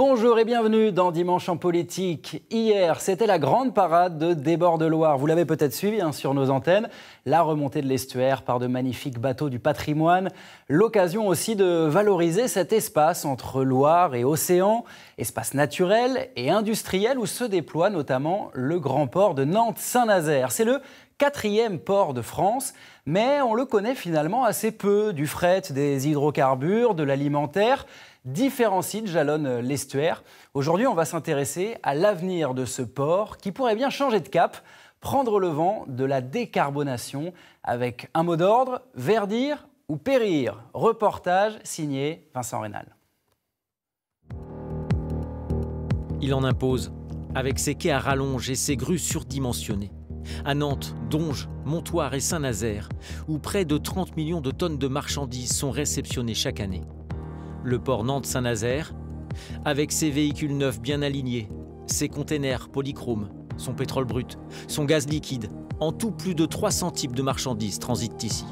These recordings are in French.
Bonjour et bienvenue dans Dimanche en politique. Hier, c'était la grande parade de Des-Bords-de-Loire. Vous l'avez peut-être suivi sur nos antennes. La remontée de l'estuaire par de magnifiques bateaux du patrimoine. L'occasion aussi de valoriser cet espace entre Loire et océan. Espace naturel et industriel où se déploie notamment le grand port de Nantes-Saint-Nazaire. C'est le 4e port de France, mais on le connaît finalement assez peu. Du fret, des hydrocarbures, de l'alimentaire. Différents sites jalonnent l'estuaire. Aujourd'hui, on va s'intéresser à l'avenir de ce port qui pourrait bien changer de cap, prendre le vent de la décarbonation avec un mot d'ordre, verdir ou périr. Reportage signé Vincent Rénal. Il en impose, avec ses quais à rallonge et ses grues surdimensionnées. À Nantes, Donges, Montoire et Saint-Nazaire, où près de 30 millions de tonnes de marchandises sont réceptionnées chaque année. Le port Nantes-Saint-Nazaire, avec ses véhicules neufs bien alignés, ses containers polychromes, son pétrole brut, son gaz liquide, en tout plus de 300 types de marchandises transitent ici.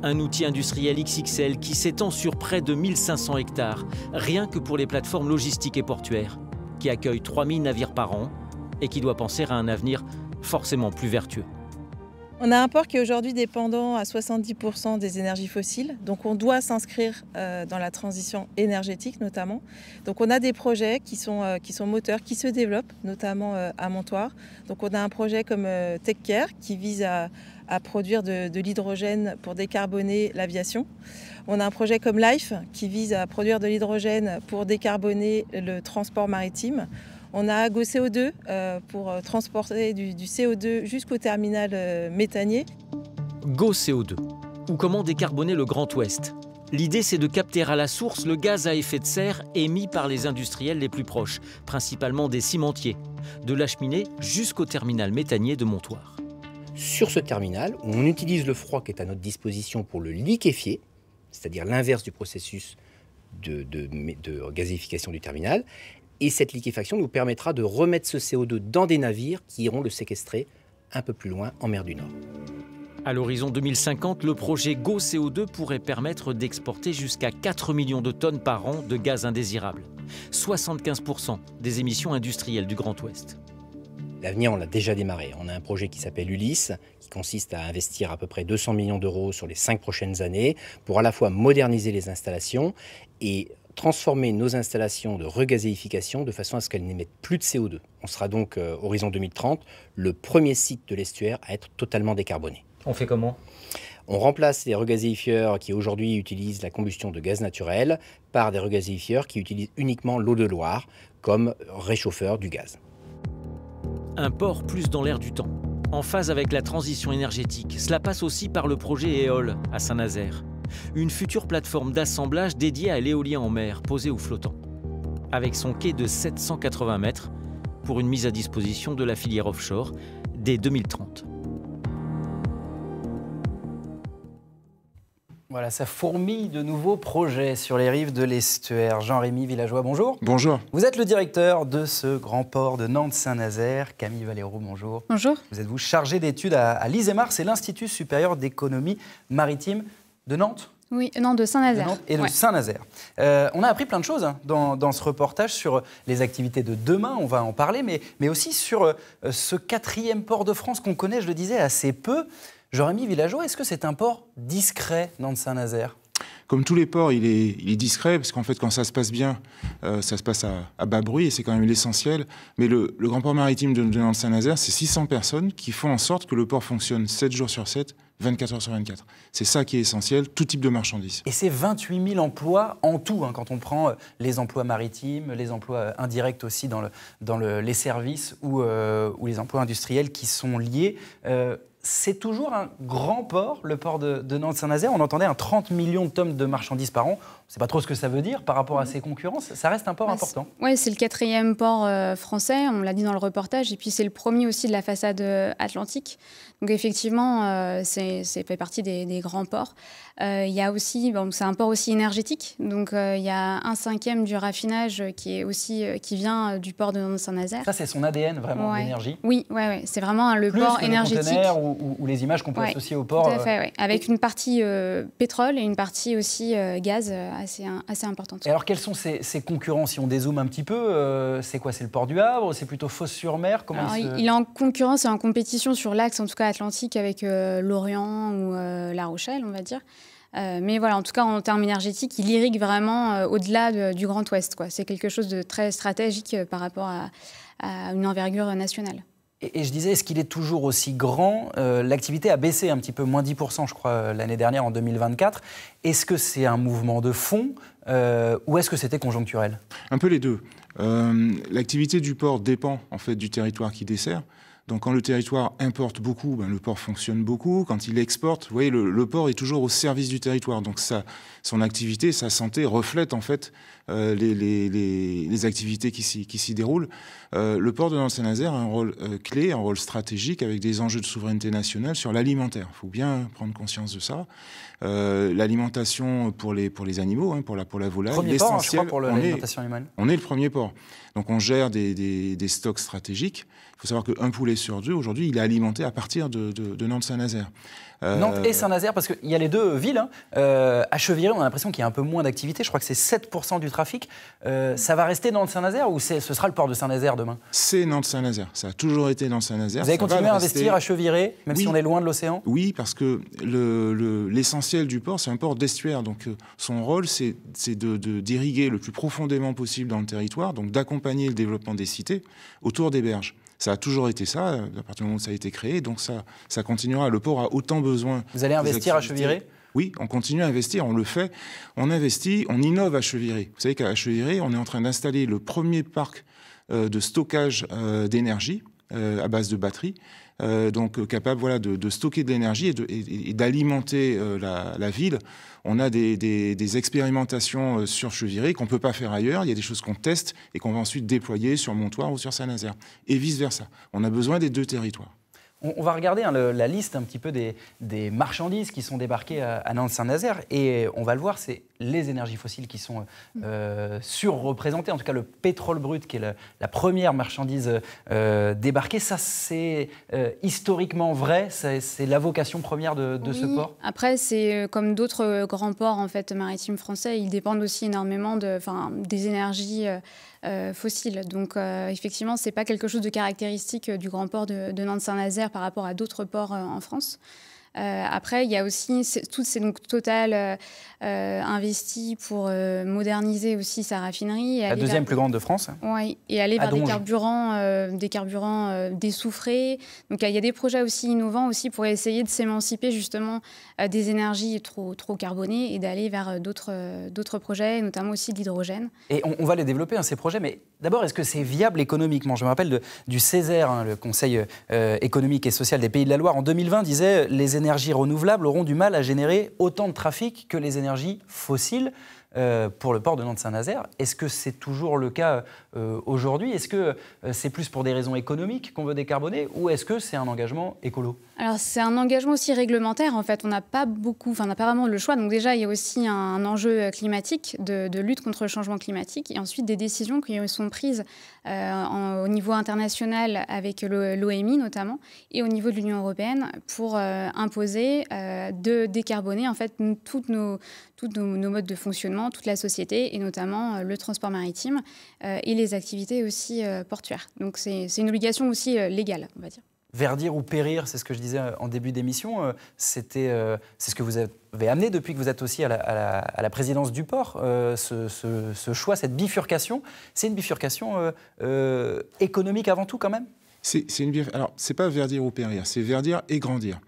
Un outil industriel XXL qui s'étend sur près de 1500 hectares, rien que pour les plateformes logistiques et portuaires, qui accueillent 3000 navires par an et qui doit penser à un avenir forcément plus vertueux. On a un port qui est aujourd'hui dépendant à 70% des énergies fossiles, donc on doit s'inscrire dans la transition énergétique notamment. Donc on a des projets qui sont moteurs, qui se développent, notamment à Montoire. Donc on a un projet comme TechCare qui vise à produire de l'hydrogène pour décarboner l'aviation. On a un projet comme Life qui vise à produire de l'hydrogène pour décarboner le transport maritime. On a GoCO2 pour transporter du CO2 jusqu'au terminal méthanier. GoCO2, ou comment décarboner le Grand Ouest. L'idée, c'est de capter à la source le gaz à effet de serre émis par les industriels les plus proches, principalement des cimentiers, de la cheminée jusqu'au terminal méthanier de Montoire. Sur ce terminal, on utilise le froid qui est à notre disposition pour le liquéfier, c'est-à-dire l'inverse du processus de gazéification du terminal. Et cette liquéfaction nous permettra de remettre ce CO2 dans des navires qui iront le séquestrer un peu plus loin en mer du Nord. À l'horizon 2050, le projet GoCO2 pourrait permettre d'exporter jusqu'à 4 millions de tonnes par an de gaz indésirable, 75% des émissions industrielles du Grand Ouest. L'avenir, on l'a déjà démarré. On a un projet qui s'appelle Ulysse, qui consiste à investir à peu près 200 millions d'euros sur les 5 prochaines années pour à la fois moderniser les installations et transformer nos installations de regazéification de façon à ce qu'elles n'émettent plus de CO2. On sera donc, horizon 2030, le premier site de l'estuaire à être totalement décarboné. On fait comment ? On remplace les regazéifieurs qui aujourd'hui utilisent la combustion de gaz naturel par des regazéifieurs qui utilisent uniquement l'eau de Loire comme réchauffeur du gaz. Un port plus dans l'air du temps, en phase avec la transition énergétique. Cela passe aussi par le projet Éole à Saint-Nazaire. Une future plateforme d'assemblage dédiée à l'éolien en mer, posé ou flottant. Avec son quai de 780 mètres pour une mise à disposition de la filière offshore dès 2030. Voilà, ça fourmille de nouveaux projets sur les rives de l'estuaire. Jean-Rémy Villageois, bonjour. Bonjour. Vous êtes le directeur de ce grand port de Nantes-Saint-Nazaire. Camille Valero, bonjour. Bonjour. Vous êtes chargé d'études à l'ISEMAR, c'est l'Institut supérieur d'économie maritime de Nantes. Oui, non, de Saint-Nazaire. De Nantes et de Saint-Nazaire. On a appris plein de choses dans ce reportage sur les activités de demain, on va en parler, mais aussi sur ce 4e port de France qu'on connaît, je le disais, assez peu. Jean-Rémy Villageois, est-ce que c'est un port discret, Nantes-Saint-Nazaire ? Comme tous les ports, il est discret, parce qu'en fait, quand ça se passe bien, ça se passe à bas bruit, et c'est quand même l'essentiel. Mais le grand port maritime de Nantes-Saint-Nazaire, c'est 600 personnes qui font en sorte que le port fonctionne 7 jours sur 7, 24 heures sur 24. C'est ça qui est essentiel, tout type de marchandises. Et c'est 28 000 emplois en tout, quand on prend les emplois maritimes, les emplois indirects aussi dans les services ou les emplois industriels qui sont liés. C'est toujours un grand port, le port de Nantes-Saint-Nazaire. On entendait 30 millions de tonnes de marchandises par an. On ne sait pas trop ce que ça veut dire par rapport à ses concurrents. Ça reste un port important. Oui, c'est le 4e port français, on l'a dit dans le reportage. Et puis c'est le premier aussi de la façade atlantique. Donc effectivement, c'est fait partie des grands ports. Il y a aussi, c'est un port aussi énergétique. Donc il y a 1/5 du raffinage qui vient du port de Nantes-Saint-Nazaire. Ça, c'est son ADN vraiment, l'énergie. Oui, c'est vraiment le port énergétique. Ou les images qu'on peut associer au port. Tout à fait, avec une partie pétrole et une partie aussi gaz assez importante. Et alors, quels sont ses concurrents, si on dézoome un petit peu? C'est quoi? C'est le port du Havre? C'est plutôt Fos-sur-Mer? Il est en concurrence et en compétition sur l'axe, en tout cas atlantique, avec Lorient ou La Rochelle, on va dire. Mais voilà, en tout cas, en termes énergétiques, il irrigue vraiment au-delà du Grand Ouest, quoi. C'est quelque chose de très stratégique par rapport à une envergure nationale. Et je disais, est-ce qu'il est toujours aussi grand? L'activité a baissé un petit peu, moins 10%, je crois, l'année dernière, en 2024. Est-ce que c'est un mouvement de fond ou est-ce que c'était conjoncturel? Un peu les deux. L'activité du port dépend en fait du territoire qui dessert. Donc quand le territoire importe beaucoup, le port fonctionne beaucoup. Quand il exporte, vous voyez, le port est toujours au service du territoire. Donc son activité, sa santé reflète en fait les activités qui s'y déroulent. Le port de Nantes-Saint-Nazaire a un rôle clé, un rôle stratégique avec des enjeux de souveraineté nationale sur l'alimentaire. Il faut bien prendre conscience de ça. L'alimentation pour les animaux, pour la volaille. Premier port, je crois, pour l'alimentation animale. On est le premier port. Donc on gère des stocks stratégiques. Il faut savoir qu'un poulet sur deux, aujourd'hui, il est alimenté à partir de Nantes-Saint-Nazaire. Nantes et Saint-Nazaire, parce qu'il y a les deux villes. À Cheviré, on a l'impression qu'il y a un peu moins d'activité. Je crois que c'est 7% du trafic. Ça va rester Nantes-Saint-Nazaire ou ce sera le port de Saint-Nazaire demain? C'est Nantes-Saint-Nazaire. Ça a toujours été Nantes-Saint-Nazaire. Vous allez continuer à investir à Cheviré, même si on est loin de l'océan? Oui, parce que l'essentiel du port, c'est un port d'estuaire. Donc son rôle, c'est d'irriguer le plus profondément possible dans le territoire, donc d'accompagner le développement des cités autour des berges. Ça a toujours été ça, à partir du moment où ça a été créé, donc ça continuera. Le port a autant besoin. Vous allez investir à Cheviré? Oui, on continue à investir, on le fait. On investit, on innove à Cheviré. Vous savez qu'à Cheviré, on est en train d'installer le premier parc de stockage d'énergie à base de batteries, donc capable de stocker de l'énergie et d'alimenter la ville. On a des expérimentations sur Cheviré qu'on ne peut pas faire ailleurs. Il y a des choses qu'on teste et qu'on va ensuite déployer sur Montoire ou sur Saint-Nazaire. Et vice-versa. On a besoin des deux territoires. On va regarder la liste un petit peu des marchandises qui sont débarquées à Nantes-Saint-Nazaire et on va le voir, c'est les énergies fossiles qui sont surreprésentées, en tout cas le pétrole brut qui est la première marchandise débarquée. Ça, c'est historiquement vrai, c'est la vocation première de ce port? Après, c'est comme d'autres grands ports en fait, maritimes français, ils dépendent aussi énormément des énergies fossiles. Donc effectivement, ce n'est pas quelque chose de caractéristique du grand port de Nantes-Saint-Nazaire par rapport à d'autres ports en France. Après, il y a aussi donc Total investi pour moderniser aussi sa raffinerie. La deuxième plus grande de France. Oui, et aller vers des carburants désoufrés. Donc il y a des projets aussi innovants aussi pour essayer de s'émanciper justement des énergies trop carbonées et d'aller vers d'autres projets, notamment aussi de l'hydrogène. Et on va les développer, ces projets, mais d'abord, est-ce que c'est viable économiquement? Je me rappelle du CESER, le Conseil économique et social des Pays de la Loire, en 2020, disait les énergies renouvelables auront du mal à générer autant de trafic que les énergies fossiles pour le port de Nantes-Saint-Nazaire. Est-ce que c'est toujours le cas aujourd'hui? Est-ce que c'est plus pour des raisons économiques qu'on veut décarboner ou est-ce que c'est un engagement écolo? Alors c'est un engagement aussi réglementaire en fait. On n'a pas vraiment le choix. Donc déjà il y a aussi un enjeu climatique de lutte contre le changement climatique et ensuite des décisions qui sont prises au niveau international avec l'OMI notamment et au niveau de l'Union européenne pour imposer de décarboner en fait tous nos modes de fonctionnement, toute la société et notamment le transport maritime et les activités aussi portuaires. Donc c'est une obligation aussi légale, on va dire. Verdir ou périr, c'est ce que je disais en début d'émission, c'est ce que vous avez amené depuis que vous êtes aussi à la présidence du port, ce choix, cette bifurcation. C'est une bifurcation économique avant tout quand même? Alors, c'est pas verdir ou périr, c'est verdir et grandir.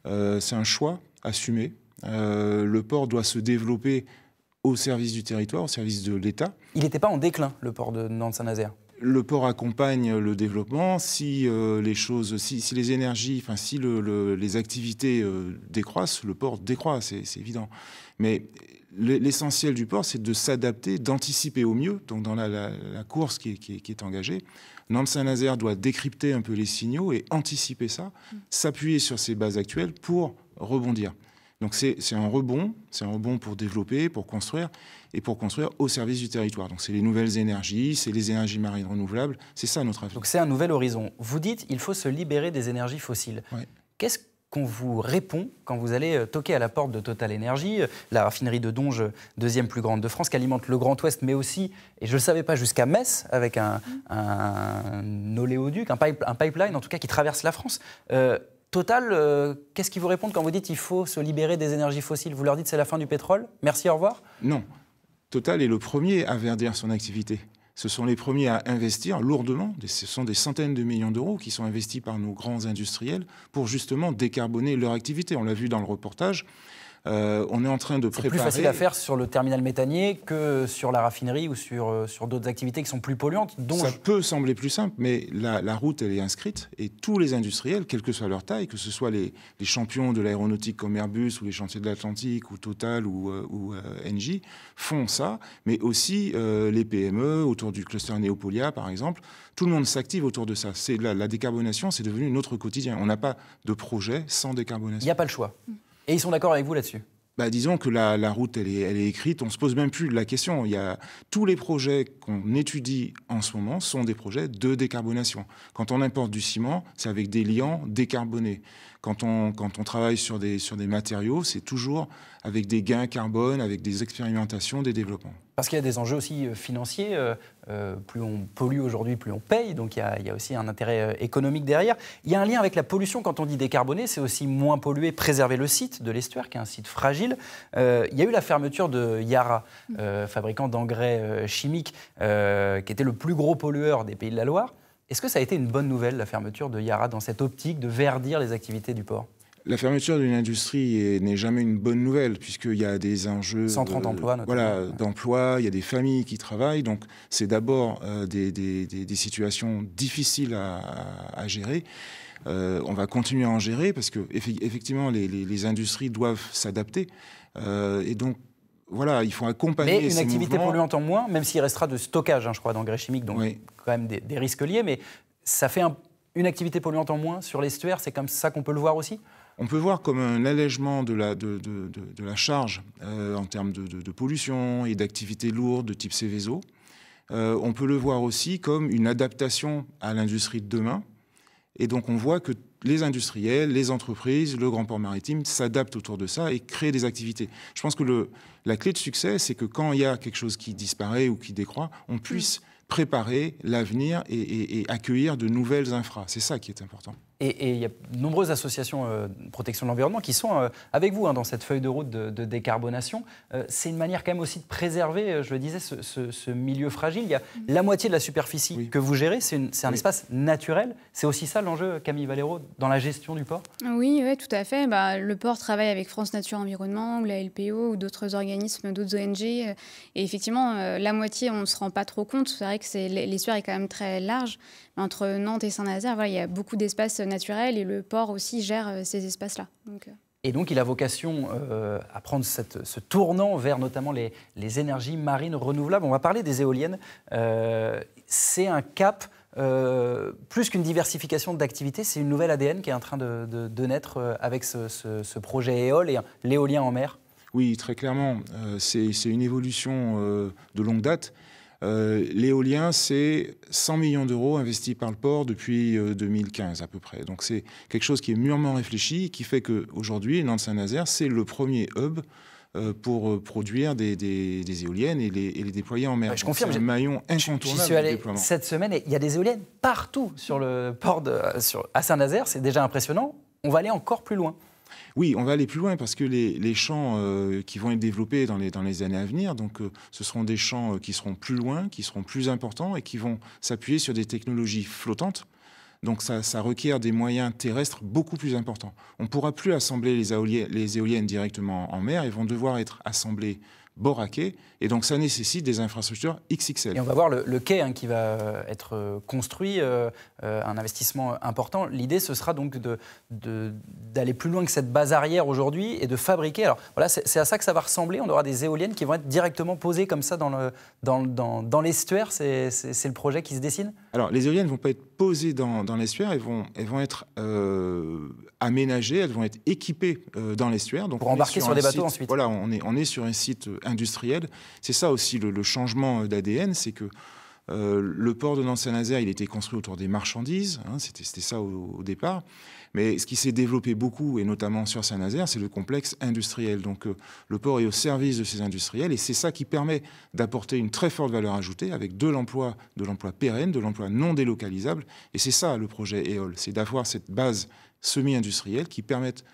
C'est un choix assumé. Le port doit se développer au service du territoire, au service de l'État. Il n'était pas en déclin, le port de Nantes-Saint-Nazaire? Le port accompagne le développement. Si les énergies, si les activités décroissent, le port décroît, c'est évident. Mais l'essentiel du port, c'est de s'adapter, d'anticiper au mieux. Donc dans la course qui est engagée, Nantes-Saint-Nazaire doit décrypter un peu les signaux et anticiper ça, s'appuyer sur ses bases actuelles pour rebondir. Donc c'est un rebond pour développer, pour construire, et pour construire au service du territoire. Donc c'est les nouvelles énergies, c'est les énergies marines renouvelables, c'est ça notre avenir. Donc c'est un nouvel horizon. Vous dites il faut se libérer des énergies fossiles. Ouais. Qu'est-ce qu'on vous répond quand vous allez toquer à la porte de Total Energy, la raffinerie de Donge, deuxième plus grande de France, qui alimente le Grand Ouest, mais aussi, et je ne le savais pas, jusqu'à Metz, avec un oléoduc, un pipeline en tout cas, qui traverse la France. Total, qu'est-ce qu'ils vous répondent quand vous dites qu'il faut se libérer des énergies fossiles? Vous leur dites c'est la fin du pétrole? Merci, au revoir? Non. Total est le premier à verdir son activité. Ce sont les premiers à investir lourdement. Ce sont des centaines de millions d'euros qui sont investis par nos grands industriels pour justement décarboner leur activité. On l'a vu dans le reportage. On est en train de préparer... C'est plus facile à faire sur le terminal méthanier que sur la raffinerie ou sur d'autres activités qui sont plus polluantes. Ça peut sembler plus simple, mais la route, elle est inscrite. Et tous les industriels, quelle que soit leur taille, que ce soit les champions de l'aéronautique comme Airbus ou les chantiers de l'Atlantique ou Total ou Engie, font ça. Mais aussi les PME autour du cluster Neopolia, par exemple. Tout le monde s'active autour de ça. La décarbonation, c'est devenu notre quotidien. On n'a pas de projet sans décarbonation. Il n'y a pas le choix. Et ils sont d'accord avec vous là-dessus? Disons que la route, elle est écrite. On ne se pose même plus la question. Tous les projets qu'on étudie en ce moment sont des projets de décarbonation. Quand on importe du ciment, c'est avec des liants décarbonés. Quand on travaille sur des matériaux, c'est toujours avec des gains carbone, avec des expérimentations, des développements. Parce qu'il y a des enjeux aussi financiers. Plus on pollue aujourd'hui, plus on paye. Donc il y a aussi un intérêt économique derrière. Il y a un lien avec la pollution. Quand on dit décarboner, c'est aussi moins polluer, préserver le site de l'estuaire, qui est un site fragile. Il y a eu la fermeture de Yara, fabricant d'engrais chimiques, qui était le plus gros pollueur des Pays de la Loire. Est-ce que ça a été une bonne nouvelle, la fermeture de Yara, dans cette optique de verdir les activités du port? La fermeture d'une industrie n'est jamais une bonne nouvelle, puisqu'il y a des enjeux 130 emplois, notamment. D'emplois, il y a des familles qui travaillent. Donc, c'est d'abord des situations difficiles à gérer. On va continuer à en gérer, parce que effectivement, les industries doivent s'adapter. Et donc, voilà, il faut accompagner ces mouvements. Mais une activité polluante en moins, même s'il restera de stockage, je crois, d'engrais chimiques, donc oui, quand même des risques liés, mais ça fait une activité polluante en moins sur l'estuaire, c'est comme ça qu'on peut le voir aussi? On peut voir comme un allègement de la charge en termes de pollution et d'activités lourdes de type Céveso. On peut le voir aussi comme une adaptation à l'industrie de demain. Et donc on voit que les industriels, les entreprises, le grand port maritime s'adaptent autour de ça et créent des activités. Je pense que la clé de succès, c'est que quand il y a quelque chose qui disparaît ou qui décroît, on puisse préparer l'avenir et accueillir de nouvelles infras. C'est ça qui est important. Et il y a de nombreuses associations de protection de l'environnement qui sont avec vous dans cette feuille de route de décarbonation. C'est une manière quand même aussi de préserver, je le disais, ce milieu fragile. Il y a la moitié de la superficie que vous gérez, c'est un espace naturel. C'est aussi ça l'enjeu, Camille Valero, dans la gestion du port? Oui, tout à fait. Le port travaille avec France Nature Environnement, ou la LPO, ou d'autres organismes, d'autres ONG. Et effectivement, la moitié, on ne se rend pas trop compte. C'est vrai que l'estuaire est quand même très large. Entre Nantes et Saint-Nazaire, il y a beaucoup d'espaces naturels et le port aussi gère ces espaces-là. Et donc, il a vocation à prendre ce tournant vers notamment les énergies marines renouvelables. On va parler des éoliennes. C'est un cap, plus qu'une diversification d'activités, c'est une nouvelle ADN qui est en train de naître avec ce projet EOL et l'éolien en mer. Oui, très clairement. C'est une évolution de longue date. L'éolien, c'est 100 millions d'euros investis par le port depuis 2015 à peu près. Donc c'est quelque chose qui est mûrement réfléchi, qui fait qu'aujourd'hui, Nantes-Saint-Nazaire, c'est le premier hub pour produire des éoliennes et les déployer en mer. Je confirme, c'est un maillon incontournable. J'y suis allé du déploiement. cette semaine et il y a des éoliennes partout sur le port à Saint-Nazaire. C'est déjà impressionnant. On va aller encore plus loin. Oui, on va aller plus loin parce que les champs qui vont être développés dans les années à venir, donc ce seront des champs qui seront plus loin, qui seront plus importants et qui vont s'appuyer sur des technologies flottantes. Donc ça requiert des moyens terrestres beaucoup plus importants. On ne pourra plus assembler les éoliennes directement en mer, elles vont devoir être assemblées bord à quai, et donc ça nécessite des infrastructures XXL. Et on va voir le quai qui va être construit, un investissement important. L'idée, ce sera donc d'aller plus loin que cette base arrière aujourd'hui et de fabriquer. Alors voilà, c'est à ça que ça va ressembler. On aura des éoliennes qui vont être directement posées comme ça dans l'estuaire. C'est le projet qui se dessine? Alors les éoliennes ne vont pas être posées dans l'estuaire, elles vont être aménagées, elles vont être équipées dans l'estuaire. Pour embarquer sur des bateaux ensuite. Voilà, on est sur un site industriel. C'est ça aussi le changement d'ADN, c'est que Le port de Nantes-Saint-Nazaire, il était construit autour des marchandises, hein, c'était ça au départ. Mais ce qui s'est développé beaucoup, et notamment sur Saint-Nazaire, c'est le complexe industriel. Donc le port est au service de ces industriels, et c'est ça qui permet d'apporter une très forte valeur ajoutée avec de l'emploi pérenne, de l'emploi non délocalisable. Et c'est ça le projet EOL, c'est d'avoir cette base semi-industrielle qui permette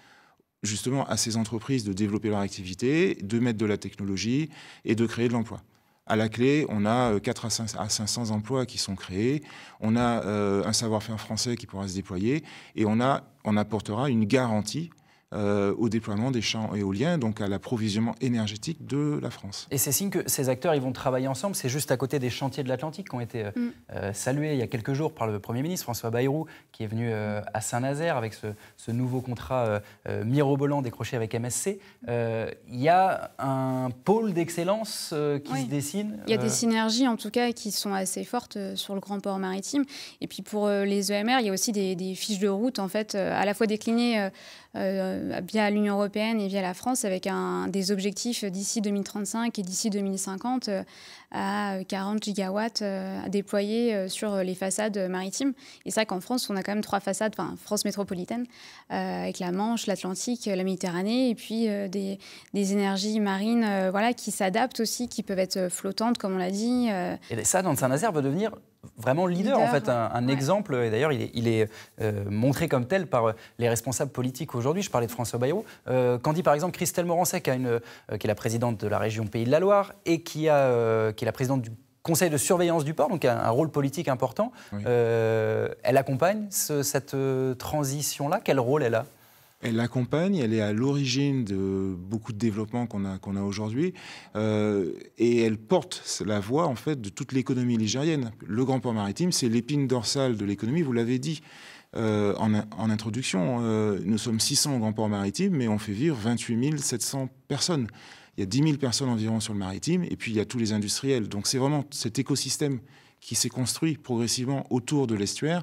justement à ces entreprises de développer leur activité, de mettre de la technologie et de créer de l'emploi. À la clé, on a 4 à 500 emplois qui sont créés, on a un savoir-faire français qui pourra se déployer et on apportera une garantie au déploiement des champs éoliens, donc à l'approvisionnement énergétique de la France. Et c'est signe que ces acteurs ils vont travailler ensemble. C'est juste à côté des chantiers de l'Atlantique qui ont été salués il y a quelques jours par le Premier ministre François Bayrou, qui est venu à Saint-Nazaire avec ce nouveau contrat mirobolant décroché avec MSC. Il y a un pôle d'excellence qui se dessine. Il y a des synergies en tout cas qui sont assez fortes sur le grand port maritime. Et puis pour les EMR, il y a aussi des fiches de route en fait, à la fois déclinées via l'Union européenne et via la France, avec des objectifs d'ici 2035 et d'ici 2050 à 40 gigawatts à déployer sur les façades maritimes. Et c'est vrai qu'en France, on a quand même 3 façades, enfin France métropolitaine, avec la Manche, l'Atlantique, la Méditerranée, et puis des énergies marines qui s'adaptent aussi, qui peuvent être flottantes, comme on l'a dit. Et ça, Nantes-Saint-Nazaire va devenir vraiment leader en fait, un exemple. Et d'ailleurs, il est montré comme tel par les responsables politiques aujourd'hui. Je parlais de François Bayrou. Quand dit par exemple Christelle Morancet, qui est la présidente de la région Pays de la Loire et qui est la présidente du Conseil de surveillance du port, donc un rôle politique important. Oui. Elle accompagne cette transition-là. Quel rôle elle a ? Elle l'accompagne, elle est à l'origine de beaucoup de développements qu'on a aujourd'hui, et elle porte la voix en fait de toute l'économie ligérienne. Le grand port maritime, c'est l'épine dorsale de l'économie, vous l'avez dit en introduction. Nous sommes 600 au grand port maritime, mais on fait vivre 28 700 personnes. Il y a 10 000 personnes environ sur le maritime, et puis il y a tous les industriels. Donc c'est vraiment cet écosystème qui s'est construit progressivement autour de l'estuaire,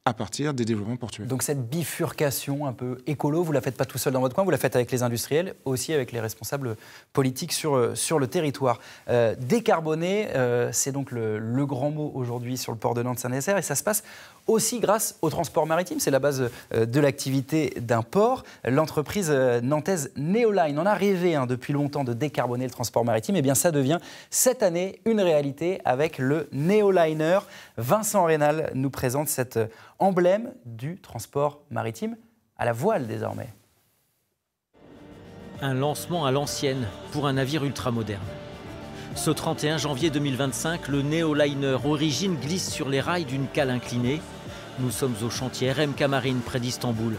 à partir des développements portuaires. Donc cette bifurcation un peu écolo, vous ne la faites pas tout seul dans votre coin, vous la faites avec les industriels, aussi avec les responsables politiques sur le territoire. Décarboner, c'est donc le grand mot aujourd'hui sur le port de Nantes-Saint-Nazaire, et ça se passe aussi grâce au transport maritime. C'est la base de l'activité d'un port. L'entreprise nantaise Neoline en a rêvé depuis longtemps de décarboner le transport maritime. Et bien ça devient cette année une réalité avec le Neoliner. Vincent Rénal nous présente cet emblème du transport maritime à la voile désormais. Un lancement à l'ancienne pour un navire ultramoderne. Ce 31 janvier 2025, le Neoliner Origine glisse sur les rails d'une cale inclinée. Nous sommes au chantier RMK Marine près d'Istanbul,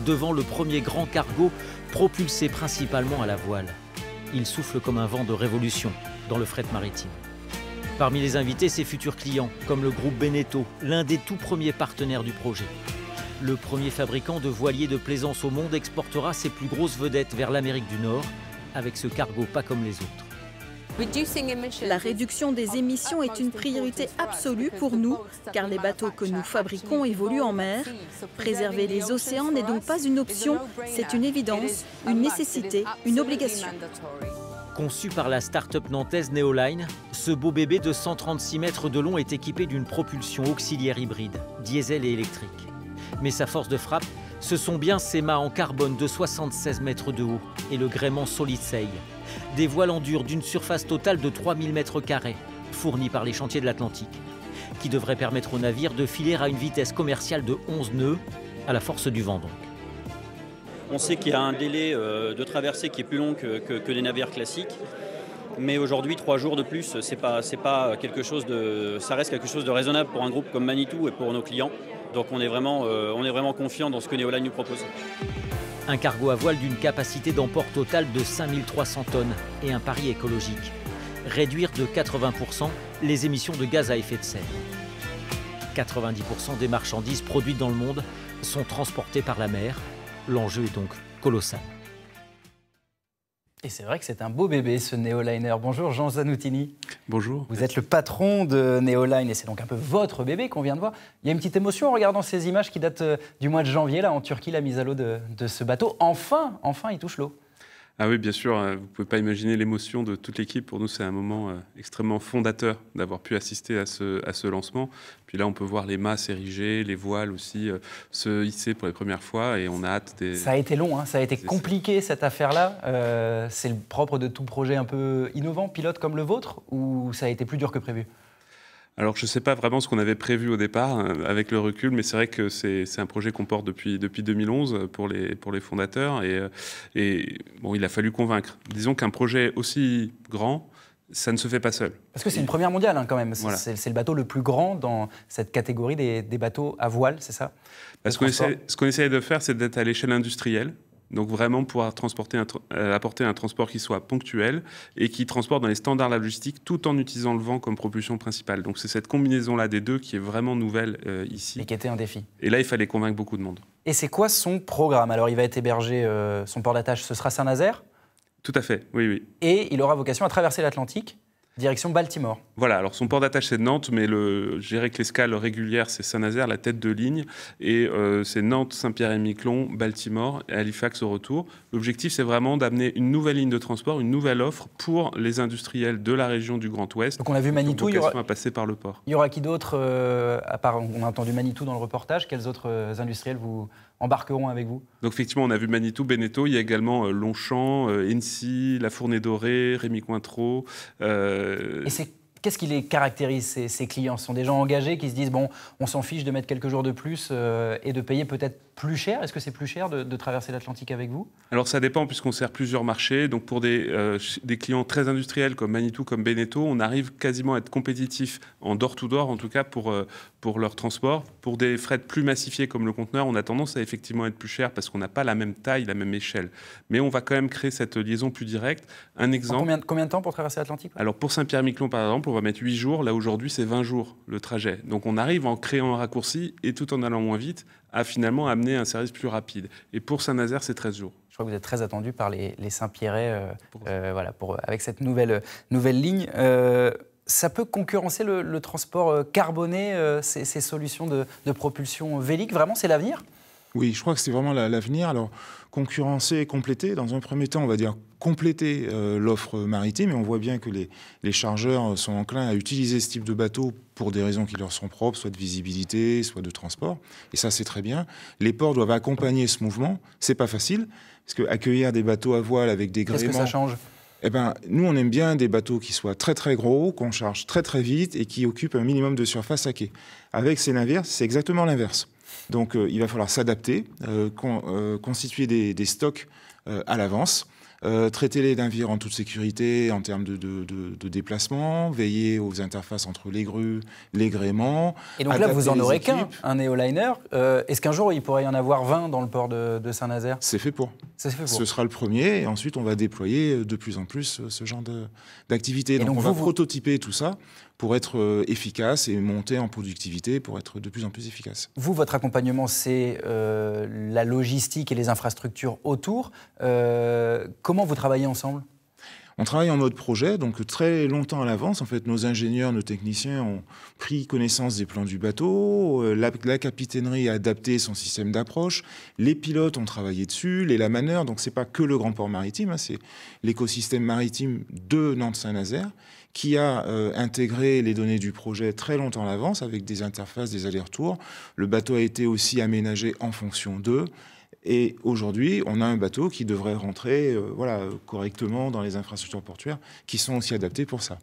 devant le premier grand cargo propulsé principalement à la voile. Il souffle comme un vent de révolution dans le fret maritime. Parmi les invités, ses futurs clients, comme le groupe Beneteau, l'un des tout premiers partenaires du projet. Le premier fabricant de voiliers de plaisance au monde exportera ses plus grosses vedettes vers l'Amérique du Nord, avec ce cargo pas comme les autres. La réduction des émissions est une priorité absolue pour nous, car les bateaux que nous fabriquons évoluent en mer. Préserver les océans n'est donc pas une option, c'est une évidence, une nécessité, une obligation. Conçu par la start-up nantaise Neoline, ce beau bébé de 136 mètres de long est équipé d'une propulsion auxiliaire hybride, diesel et électrique. Mais sa force de frappe, ce sont bien ses mâts en carbone de 76 mètres de haut et le gréement Solid Sail. Des voiles en dur d'une surface totale de 3000 m², fournis par les chantiers de l'Atlantique, qui devraient permettre au navire de filer à une vitesse commerciale de 11 nœuds, à la force du vent donc. On sait qu'il y a un délai de traversée qui est plus long que des navires classiques. Mais aujourd'hui, 3 jours de plus, c'est pas quelque chose ça reste quelque chose de raisonnable pour un groupe comme Manitou et pour nos clients. Donc on est vraiment confiant dans ce que Neoline nous propose. Un cargo à voile d'une capacité d'emport totale de 5300 tonnes et un pari écologique. Réduire de 80% les émissions de gaz à effet de serre. 90% des marchandises produites dans le monde sont transportées par la mer. L'enjeu est donc colossal. Et c'est vrai que c'est un beau bébé, ce Neoliner. Bonjour Jean Zanoutini. Bonjour. Vous êtes le patron de Neoline et c'est donc un peu votre bébé qu'on vient de voir. Il y a une petite émotion en regardant ces images qui datent du mois de janvier, là, en Turquie, la mise à l'eau de ce bateau. Enfin, il touche l'eau. Ah oui, bien sûr, vous ne pouvez pas imaginer l'émotion de toute l'équipe. Pour nous, c'est un moment extrêmement fondateur d'avoir pu assister à ce lancement. Puis là, on peut voir les mâts s'ériger, les voiles aussi se hisser pour les premières fois et on a hâte des... Ça a été long, hein, ça a été compliqué cette affaire-là. C'est le propre de tout projet un peu innovant, pilote comme le vôtre, ou ça a été plus dur que prévu ? Alors, je ne sais pas vraiment ce qu'on avait prévu au départ avec le recul, mais c'est vrai que c'est un projet qu'on porte depuis 2011 pour les fondateurs. Et bon, il a fallu convaincre. Disons qu'un projet aussi grand, ça ne se fait pas seul. Parce que c'est une première mondiale hein, quand même. Voilà. C'est le bateau le plus grand dans cette catégorie des bateaux à voile, c'est ça ? Ce qu'on essaie de faire, c'est d'être à l'échelle industrielle. Donc vraiment pouvoir apporter un transport qui soit ponctuel et qui transporte dans les standards de la logistique tout en utilisant le vent comme propulsion principale. Donc c'est cette combinaison-là des deux qui est vraiment nouvelle ici. Et qui était un défi. Et là, il fallait convaincre beaucoup de monde. Et c'est quoi son programme ? Alors il va être hébergé, son port d'attache, ce sera Saint-Nazaire ? Tout à fait, oui. Et il aura vocation à traverser l'Atlantique, direction Baltimore. Voilà, alors son port d'attache c'est Nantes, mais je dirais que l'escale régulière c'est Saint-Nazaire, la tête de ligne, et c'est Nantes, Saint-Pierre-et-Miquelon, Baltimore et Halifax au retour. L'objectif c'est vraiment d'amener une nouvelle ligne de transport, une nouvelle offre pour les industriels de la région du Grand Ouest. Donc on a vu Manitou, il y aura à passer par le port. Il y aura qui d'autre, à part, on a entendu Manitou dans le reportage, quels autres industriels vous embarqueront avec vous ? Donc effectivement, on a vu Manitou, Beneteau, il y a également Longchamp, Ency, La Fournée Dorée, Rémy Cointreau. Et qu'est-ce qui les caractérise, ces clients ? Ce sont des gens engagés qui se disent, bon, on s'en fiche de mettre quelques jours de plus et de payer peut-être plus cher. Est-ce que c'est plus cher de traverser l'Atlantique avec vous ? Alors ça dépend puisqu'on sert plusieurs marchés. Donc pour des clients très industriels comme Manitou, comme Beneteau, on arrive quasiment à être compétitif en door-to-door, en tout cas pour leur transport. Pour des frais plus massifiés comme le conteneur, on a tendance à effectivement être plus cher parce qu'on n'a pas la même taille, la même échelle. Mais on va quand même créer cette liaison plus directe. Un exemple. Combien de temps pour traverser l'Atlantique ? Alors pour Saint-Pierre-et-Miquelon par exemple, on va mettre 8 jours. Là aujourd'hui, c'est 20 jours le trajet. Donc on arrive en créant un raccourci et tout en allant moins vite à finalement amener un service plus rapide. Et pour Saint-Nazaire, c'est 13 jours. Je crois que vous êtes très attendu par les Saint-Pierrais avec cette nouvelle ligne. Ça peut concurrencer le transport carboné, ces solutions de propulsion vélique. Vraiment, c'est l'avenir ? Oui, je crois que c'est vraiment l'avenir. Alors, concurrencer et compléter. Dans un premier temps, on va dire compléter l'offre maritime. Et on voit bien que les chargeurs sont enclins à utiliser ce type de bateau pour des raisons qui leur sont propres, soit de visibilité, soit de transport. Et ça, c'est très bien. Les ports doivent accompagner ce mouvement. C'est pas facile, parce qu'accueillir des bateaux à voile avec des gréements... Qu'est-ce que ça change ? Eh ben, nous, on aime bien des bateaux qui soient très très gros, qu'on charge très très vite et qui occupent un minimum de surface à quai. Avec ces navires, c'est exactement l'inverse. Donc, il va falloir s'adapter, constituer des stocks à l'avance, traiter les navires en toute sécurité en termes de déplacement, veiller aux interfaces entre les grues, les gréements. Et donc là, vous n'en aurez qu'un, un néoliner. Est-ce qu'un jour, il pourrait y en avoir 20 dans le port de Saint-Nazaire ? C'est fait pour. Ce sera le premier, et ensuite, on va déployer de plus en plus ce genre d'activité. Donc, on va prototyper tout ça pour être efficace et monter en productivité pour être de plus en plus efficace. Vous, votre accompagnement, c'est la logistique et les infrastructures autour. Comment vous travaillez ensemble ? On travaille en mode projet, donc très longtemps à l'avance. En fait, nos ingénieurs, nos techniciens ont pris connaissance des plans du bateau. La capitainerie a adapté son système d'approche. Les pilotes ont travaillé dessus, les lamaneurs. Donc, c'est pas que le grand port maritime, hein, c'est l'écosystème maritime de Nantes-Saint-Nazaire qui a intégré les données du projet très longtemps à l'avance avec des interfaces, des allers-retours. Le bateau a été aussi aménagé en fonction d'eux. Et aujourd'hui, on a un bateau qui devrait rentrer correctement dans les infrastructures portuaires qui sont aussi adaptées pour ça.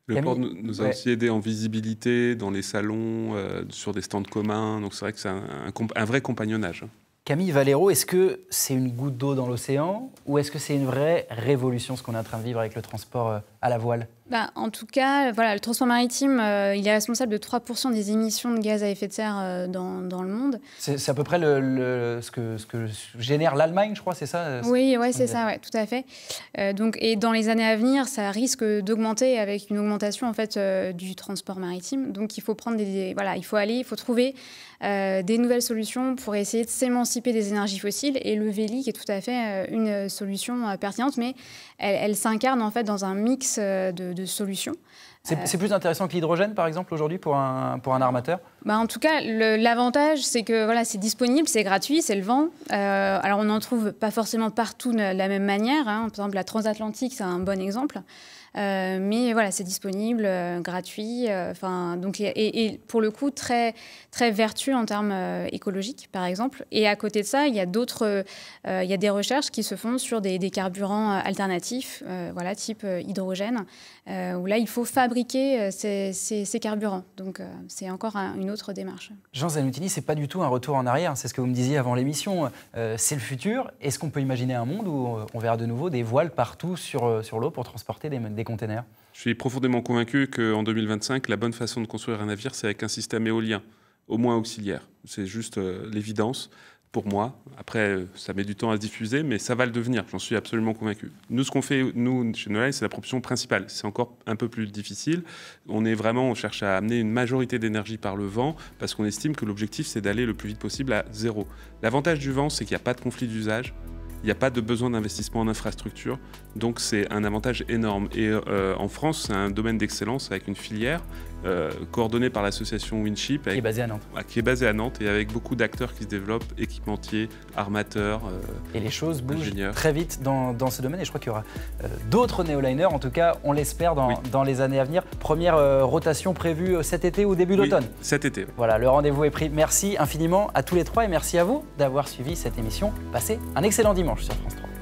Le port nous a aussi aidé en visibilité, dans les salons, sur des stands communs. Donc c'est vrai que c'est un vrai compagnonnage. Camille Valero, est-ce que c'est une goutte d'eau dans l'océan ou est-ce que c'est une vraie révolution, ce qu'on est en train de vivre avec le transport à la voile ? En tout cas, le transport maritime, il est responsable de 3% des émissions de gaz à effet de serre dans le monde. C'est à peu près ce que génère l'Allemagne, je crois, c'est ça ? Oui, c'est ça, tout à fait. Et dans les années à venir, ça risque d'augmenter avec une augmentation en fait, du transport maritime. Donc il faut prendre il faut trouver des nouvelles solutions pour essayer de s'émanciper des énergies fossiles. Et le vélique est tout à fait une solution pertinente, mais elle s'incarne en fait dans un mix mix de solutions. C'est plus intéressant que l'hydrogène, par exemple, aujourd'hui, pour un armateur? En tout cas, l'avantage, c'est que voilà, c'est disponible, c'est gratuit, c'est le vent. Alors, on n'en trouve pas forcément partout de la même manière. Par exemple, la transatlantique, c'est un bon exemple. Mais voilà, c'est disponible, gratuit. Donc, et pour le coup, très, très vertueux en termes écologiques, par exemple. Et à côté de ça, il y a des recherches qui se font sur des carburants alternatifs, type hydrogène, où là, il faut fabriquer ces carburants. Donc, c'est encore une autre démarche. Jean Zanoutini, c'est pas du tout un retour en arrière. C'est ce que vous me disiez avant l'émission. C'est le futur. Est-ce qu'on peut imaginer un monde où on verra de nouveau des voiles partout sur l'eau pour transporter des containers? Je suis profondément convaincu qu'en 2025, la bonne façon de construire un navire, c'est avec un système éolien, au moins auxiliaire. C'est juste l'évidence pour moi. Après, ça met du temps à se diffuser, mais ça va le devenir, j'en suis absolument convaincu. Nous, ce qu'on fait, chez No Life, c'est la propulsion principale. C'est encore un peu plus difficile. On cherche à amener une majorité d'énergie par le vent, parce qu'on estime que l'objectif, c'est d'aller le plus vite possible à zéro. L'avantage du vent, c'est qu'il n'y a pas de conflit d'usage. Il n'y a pas de besoin d'investissement en infrastructure, donc c'est un avantage énorme. Et en France, c'est un domaine d'excellence avec une filière coordonnée par l'association Winship. Qui est basée à Nantes. Qui est basée à Nantes et avec beaucoup d'acteurs qui se développent, équipementiers, armateurs, et les choses bougent ingénieurs. Très vite dans ce domaine et je crois qu'il y aura d'autres néoliners, en tout cas on l'espère dans les années à venir. Première rotation prévue cet été ou début d'automne. Cet été. Voilà, le rendez-vous est pris. Merci infiniment à tous les trois et merci à vous d'avoir suivi cette émission. Passez un excellent dimanche sur France 3.